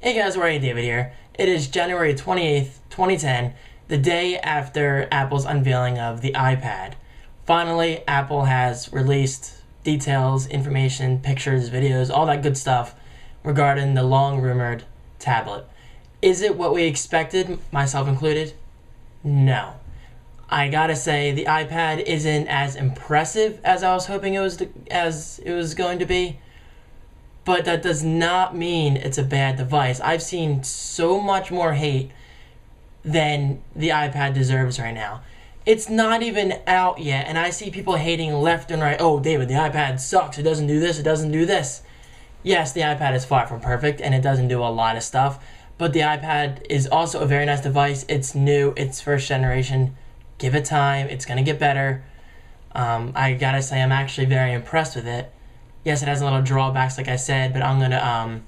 Hey guys, Ryan David here. It is January 28th, 2010, the day after Apple's unveiling of the iPad. Finally, Apple has released details, information, pictures, videos, all that good stuff regarding the long-rumored tablet. Is it what we expected, myself included? No. I gotta say, the iPad isn't as impressive as I was hoping it was going to be. But that does not mean it's a bad device. I've seen so much more hate than the iPad deserves right now. It's not even out yet, and I see people hating left and right. Oh, David, the iPad sucks. It doesn't do this. It doesn't do this. Yes, the iPad is far from perfect, and it doesn't do a lot of stuff. But the iPad is also a very nice device. It's new. It's first generation. Give it time. It's going to get better. I gotta say, I'm actually very impressed with it. Yes, it has a little drawbacks, like I said, but I'm going to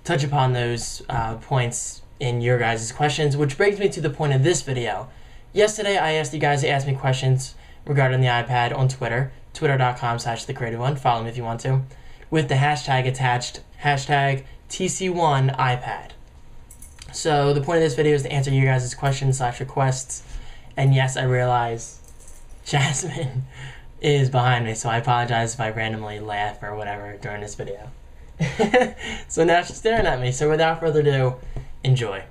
touch upon those points in your guys' questions, which brings me to the point of this video. Yesterday, I asked you guys to ask me questions regarding the iPad on Twitter, twitter.com/thecreative1. Follow me if you want to, with the hashtag attached, hashtag TC1iPad. So the point of this video is to answer your guys' questions/requests, and yes, I realize Jasmine is behind me, so I apologize if I randomly laugh or whatever during this video. So now she's staring at me, so without further ado, enjoy.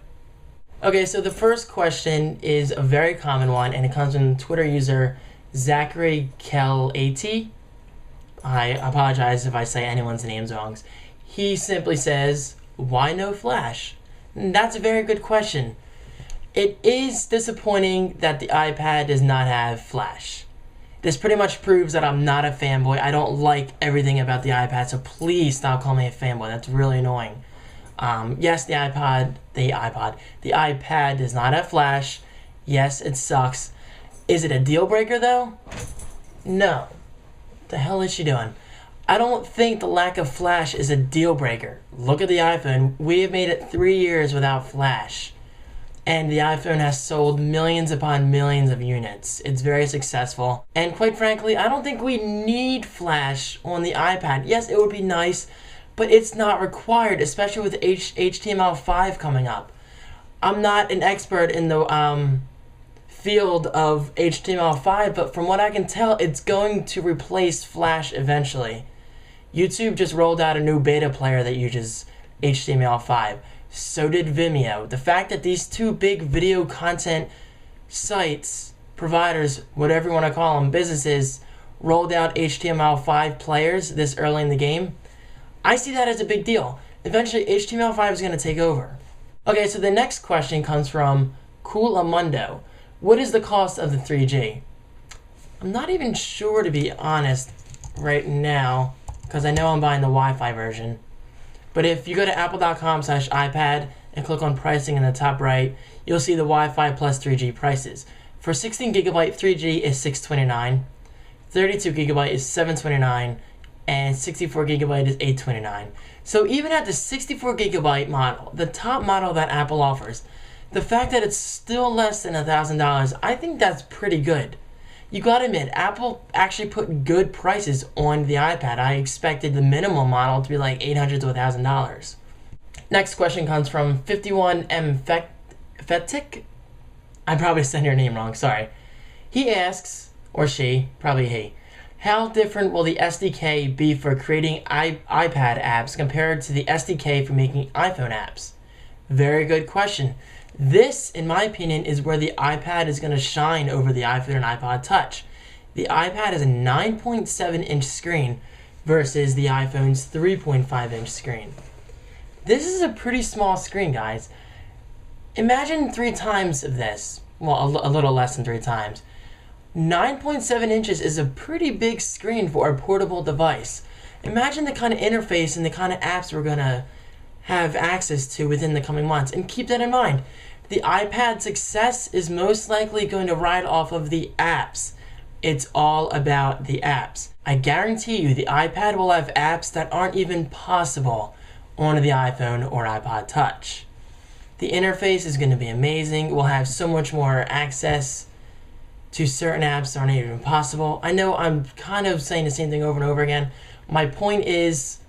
Okay, so the first question is a very common one, and it comes from Twitter user Zachary Kel80. I apologize if I say anyone's names wrong. He simply says, why no Flash? And that's a very good question. It is disappointing that the iPad does not have Flash. This pretty much proves that I'm not a fanboy. I don't like everything about the iPad, so please stop calling me a fanboy. That's really annoying. Yes, the iPad does not have Flash. Yes, it sucks. Is it a deal breaker though? No. What the hell is she doing? I don't think the lack of Flash is a deal breaker. Look at the iPhone. We have made it 3 years without Flash. And the iPhone has sold millions upon millions of units. It's very successful. And quite frankly, I don't think we need Flash on the iPad. Yes, it would be nice, but it's not required, especially with HTML5 coming up. I'm not an expert in the field of HTML5, but from what I can tell, it's going to replace Flash eventually. YouTube just rolled out a new beta player that uses HTML5. So did Vimeo. The fact that these two big video content sites, providers, whatever you want to call them, businesses, rolled out HTML5 players this early in the game, I see that as a big deal. Eventually, HTML5 is going to take over. Okay, so the next question comes from Cool Amundo. What is the cost of the 3G? I'm not even sure, to be honest, right now, because I know I'm buying the Wi-Fi version. But if you go to apple.com/iPad and click on pricing in the top right, you'll see the Wi-Fi plus 3G prices. For 16 gigabyte 3G is $629, 32 gigabyte is $729, and 64 gigabyte is $829. So even at the 64 gigabyte model, the top model that Apple offers, the fact that it's still less than $1,000, I think that's pretty good. You gotta admit, Apple actually put good prices on the iPad. I expected the minimum model to be like $800 to $1,000. Next question comes from 51M Fetic. I probably said your name wrong, sorry. He asks, or she, probably he, how different will the SDK be for creating iPad apps compared to the SDK for making iPhone apps? Very good question. This, in my opinion, is where the iPad is going to shine over the iPhone and iPod Touch. The iPad is a 9.7-inch screen versus the iPhone's 3.5-inch screen. This is a pretty small screen, guys. Imagine 3 times of this. Well, a little less than 3 times. 9.7 inches is a pretty big screen for a portable device. Imagine the kind of interface and the kind of apps we're going to have access to within the coming months. And keep that in mind. The iPad's success is most likely going to ride off of the apps. It's all about the apps. I guarantee you the iPad will have apps that aren't even possible on the iPhone or iPod Touch. The interface is going to be amazing. We'll have so much more access to certain apps that aren't even possible. I know I'm kind of saying the same thing over and over again. My point is,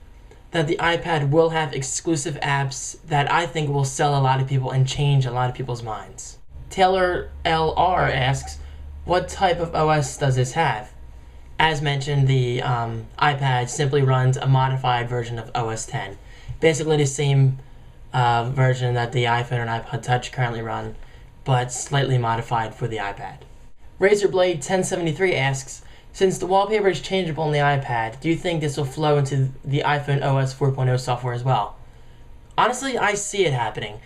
that the iPad will have exclusive apps that I think will sell a lot of people and change a lot of people's minds. Taylor LR asks, what type of OS does this have? As mentioned, the iPad simply runs a modified version of OS X. Basically the same version that the iPhone and iPod Touch currently run, but slightly modified for the iPad. Razorblade 1073 asks, since the wallpaper is changeable on the iPad, do you think this will flow into the iPhone OS 4.0 software as well? Honestly, I see it happening.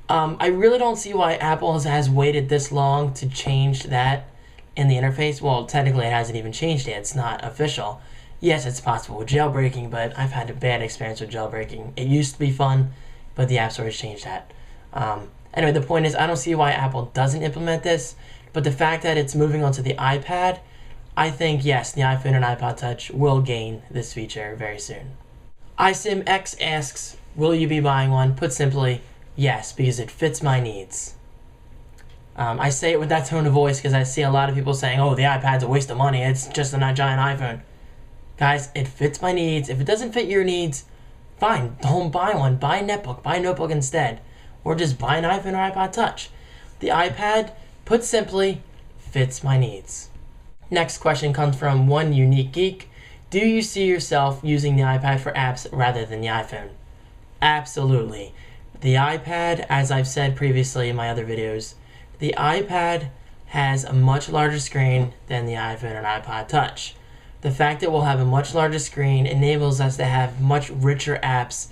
I really don't see why Apple has waited this long to change that in the interface. Well, technically it hasn't even changed yet. It's not official. Yes, it's possible with jailbreaking, but I've had a bad experience with jailbreaking. It used to be fun, but the App Store has changed that. Anyway, the point is, I don't see why Apple doesn't implement this, but the fact that it's moving onto the iPad, I think, yes, the iPhone and iPod Touch will gain this feature very soon. iSimX asks, will you be buying one? Put simply, yes, because it fits my needs. I say it with that tone of voice because I see a lot of people saying, oh, the iPad's a waste of money. It's just a giant iPhone. Guys, it fits my needs. If it doesn't fit your needs, fine, don't buy one. Buy a netbook. Buy a notebook instead. Or just buy an iPhone or iPod Touch. The iPad, put simply, fits my needs. Next question comes from One Unique Geek. Do you see yourself using the iPad for apps rather than the iPhone? Absolutely. The iPad, as I've said previously in my other videos, the iPad has a much larger screen than the iPhone and iPod Touch. The fact that we'll have a much larger screen enables us to have much richer apps,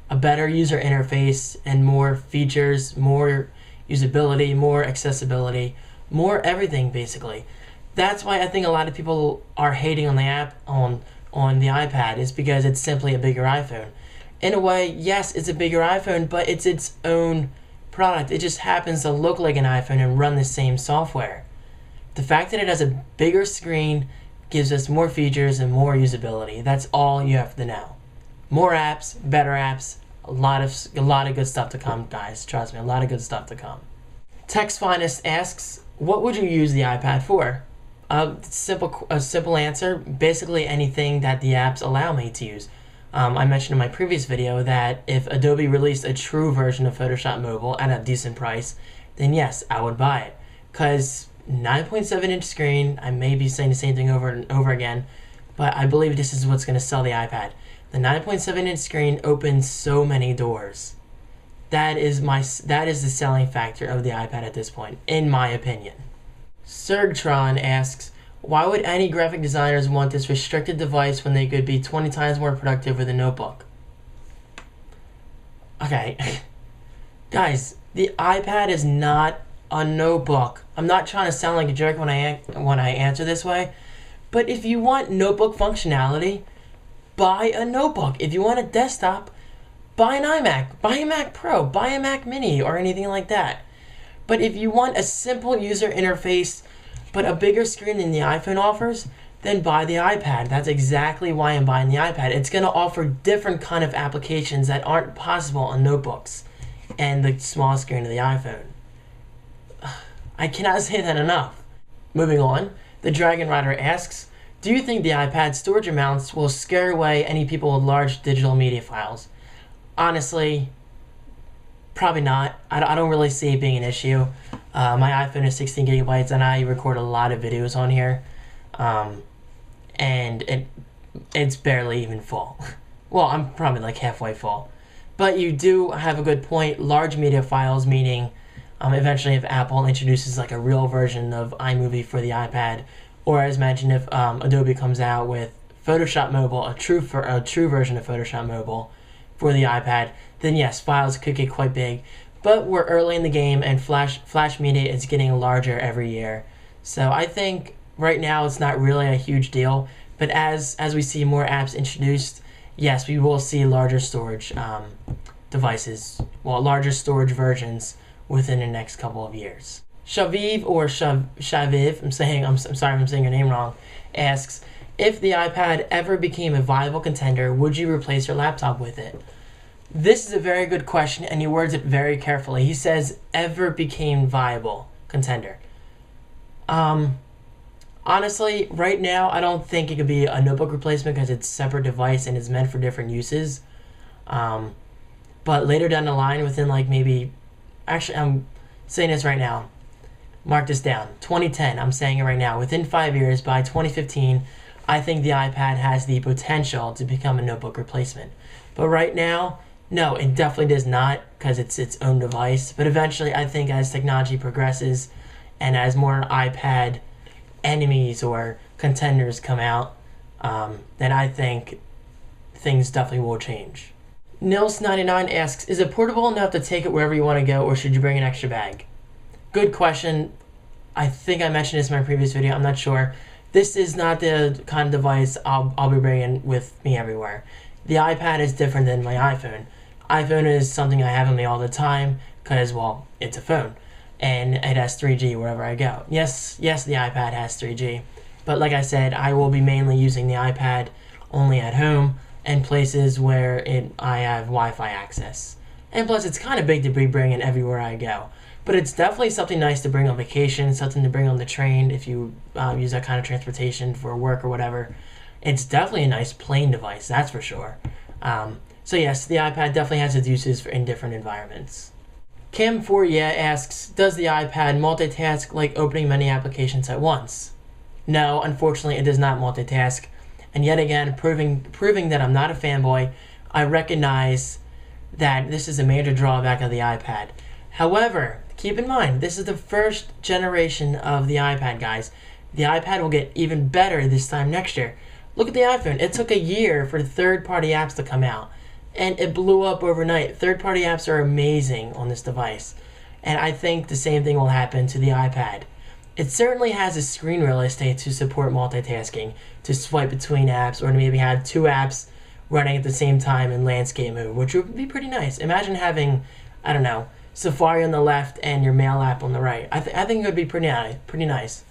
a better user interface, and more features, more usability, more accessibility, more everything basically. That's why I think a lot of people are hating on the app on the iPad, is because it's simply a bigger iPhone. In a way, yes, it's a bigger iPhone, but it's its own product. It just happens to look like an iPhone and run the same software. The fact that it has a bigger screen gives us more features and more usability. That's all you have to know. More apps, better apps, a lot of good stuff to come, guys. Trust me, a lot of good stuff to come. Text Finest asks, what would you use the iPad for? A simple answer, basically anything that the apps allow me to use. I mentioned in my previous video that if Adobe released a true version of Photoshop Mobile at a decent price, then yes, I would buy it. Because 9.7-inch screen, I may be saying the same thing over and over again, but I believe this is what's going to sell the iPad. The 9.7-inch screen opens so many doors. That is the selling factor of the iPad at this point, in my opinion. Sergtron asks, why would any graphic designers want this restricted device when they could be 20 times more productive with a notebook? Okay, guys, the iPad is not a notebook. I'm not trying to sound like a jerk when I answer this way, but if you want notebook functionality, buy a notebook. If you want a desktop, buy an iMac, buy a Mac Pro, buy a Mac Mini, or anything like that. But if you want a simple user interface but a bigger screen than the iPhone offers, then buy the iPad. That's exactly why I'm buying the iPad. It's going to offer different kind of applications that aren't possible on notebooks and the small screen of the iPhone. I cannot say that enough. Moving on, the Dragon Rider asks, do you think the iPad storage amounts will scare away any people with large digital media files? Honestly, probably not. I don't really see it being an issue. My iPhone is 16 gigabytes and I record a lot of videos on here. And it's barely even full. Well, I'm probably like halfway full. But you do have a good point. Large media files, meaning eventually if Apple introduces like a real version of iMovie for the iPad, or as mentioned, if Adobe comes out with Photoshop Mobile, a true version of Photoshop Mobile for the iPad, then yes, files could get quite big. But we're early in the game, and Flash media is getting larger every year. So I think right now it's not really a huge deal. But as we see more apps introduced, yes, we will see larger storage devices, well, larger storage versions within the next couple of years. Shaviv or Shaviv, I'm sorry if I'm saying your name wrong, asks, if the iPad ever became a viable contender, would you replace your laptop with it? This is a very good question, and he words it very carefully. He says, ever became viable contender. Honestly, right now, I don't think it could be a notebook replacement because it's a separate device and it's meant for different uses. But later down the line, within like maybe, actually, I'm saying this right now. Mark this down. 2010, I'm saying it right now. Within 5 years, by 2015, I think the iPad has the potential to become a notebook replacement. But right now, no, it definitely does not, because it's its own device. But eventually, I think as technology progresses and as more iPad enemies or contenders come out, then I think things definitely will change. Nils99 asks, is it portable enough to take it wherever you want to go, or should you bring an extra bag? Good question. I think I mentioned this in my previous video. I'm not sure. This is not the kind of device I'll be bringing with me everywhere. The iPad is different than my iPhone. iPhone is something I have on me all the time because, well, it's a phone. And it has 3G wherever I go. Yes, the iPad has 3G. But like I said, I will be mainly using the iPad only at home and places where I have Wi-Fi access. And plus, it's kind of big to be bringing everywhere I go. But it's definitely something nice to bring on vacation, something to bring on the train if you use that kind of transportation for work or whatever. It's definitely a nice plain device, that's for sure. So yes, the iPad definitely has its uses in different environments. Cam4 asks, does the iPad multitask like opening many applications at once? No, unfortunately it does not multitask. And yet again, proving that I'm not a fanboy, I recognize that this is a major drawback of the iPad. However, keep in mind, this is the first generation of the iPad, guys. The iPad will get even better this time next year. Look at the iPhone. It took a year for third-party apps to come out, and it blew up overnight. Third-party apps are amazing on this device, and I think the same thing will happen to the iPad. It certainly has a screen real estate to support multitasking, to swipe between apps, or to maybe have two apps running at the same time in landscape mode, which would be pretty nice. Imagine having, I don't know, Safari on the left and your mail app on the right. I think it would be pretty nice.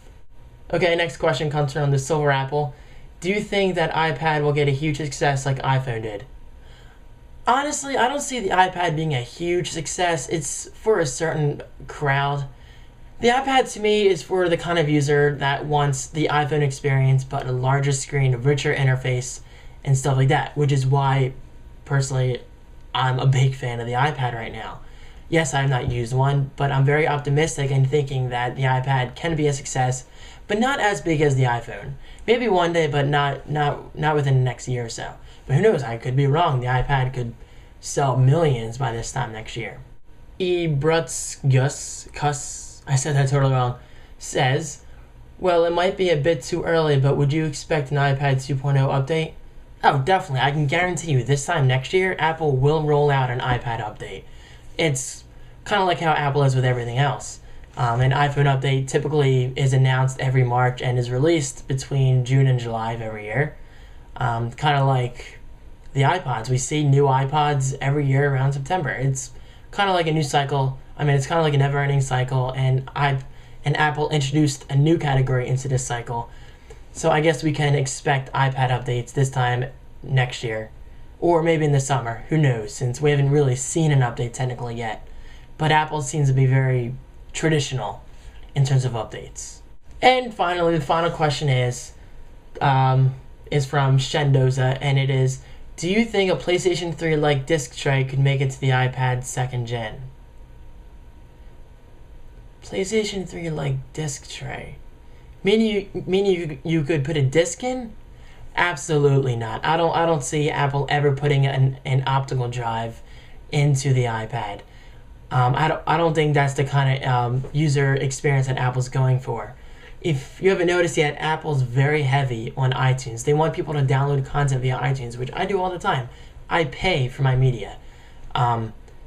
Okay, next question comes from the Silver Apple. Do you think that iPad will get a huge success like iPhone did? Honestly, I don't see the iPad being a huge success. It's for a certain crowd. The iPad to me is for the kind of user that wants the iPhone experience but a larger screen, a richer interface, and stuff like that, which is why, personally, I'm a big fan of the iPad right now. Yes, I have not used one, but I'm very optimistic in thinking that the iPad can be a success, but not as big as the iPhone. Maybe one day, but not within the next year or so. But who knows? I could be wrong. The iPad could sell millions by this time next year. Ebrutsgus, I said that totally wrong, says, well, it might be a bit too early, but would you expect an iPad 2.0 update? Oh, definitely. I can guarantee you this time next year, Apple will roll out an iPad update. It's kind of like how Apple is with everything else. An iPhone update typically is announced every March and is released between June and July of every year. Kind of like the iPods. We see new iPods every year around September. It's kind of like a new cycle. I mean, it's kind of like a never-ending cycle, and Apple introduced a new category into this cycle. So I guess we can expect iPad updates this time next year. Or maybe in the summer, who knows, since we haven't really seen an update technically yet. But Apple seems to be very traditional in terms of updates. And finally, the final question is from Shendoza, and it is, do you think a PlayStation 3-like disc tray could make it to the iPad 2nd gen? PlayStation 3-like disc tray? Meaning you could put a disc in? Absolutely not. I don't see Apple ever putting an optical drive into the iPad. I don't think that's the kind of user experience that Apple's going for. If you haven't noticed yet, Apple's very heavy on iTunes. They want people to download content via iTunes, which I do all the time. I pay for my media.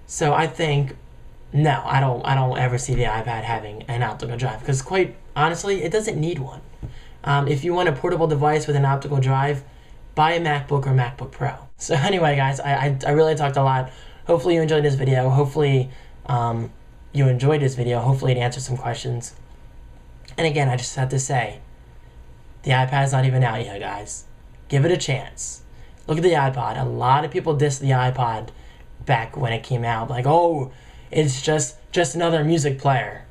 So I think, no, I don't ever see the iPad having an optical drive, because quite honestly, it doesn't need one. If you want a portable device with an optical drive, buy a MacBook or MacBook Pro. So anyway, guys, I really talked a lot. Hopefully you enjoyed this video. Hopefully you enjoyed this video. Hopefully it answered some questions. And again, I just have to say, the iPad's not even out yet, guys. Give it a chance. Look at the iPod. A lot of people dissed the iPod back when it came out. Like, oh, it's just another music player.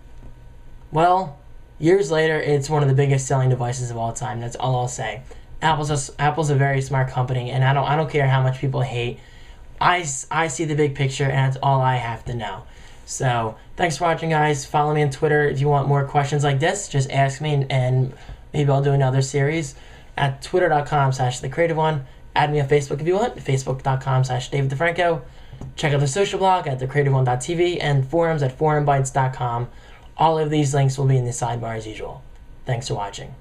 Well, years later, it's one of the biggest selling devices of all time. That's all I'll say. Apple's a very smart company, and I don't care how much people hate I see the big picture, and that's all I have to know. So thanks for watching, guys. Follow me on Twitter if you want more questions like this. Just ask me, and maybe I'll do another series at twitter.com/thecreativeone. Add me on Facebook if you want, facebook.com/DavidDeFranco. Check out the social blog at thecreativeone.tv and forums at forumbytes.com. All of these links will be in the sidebar as usual. Thanks for watching.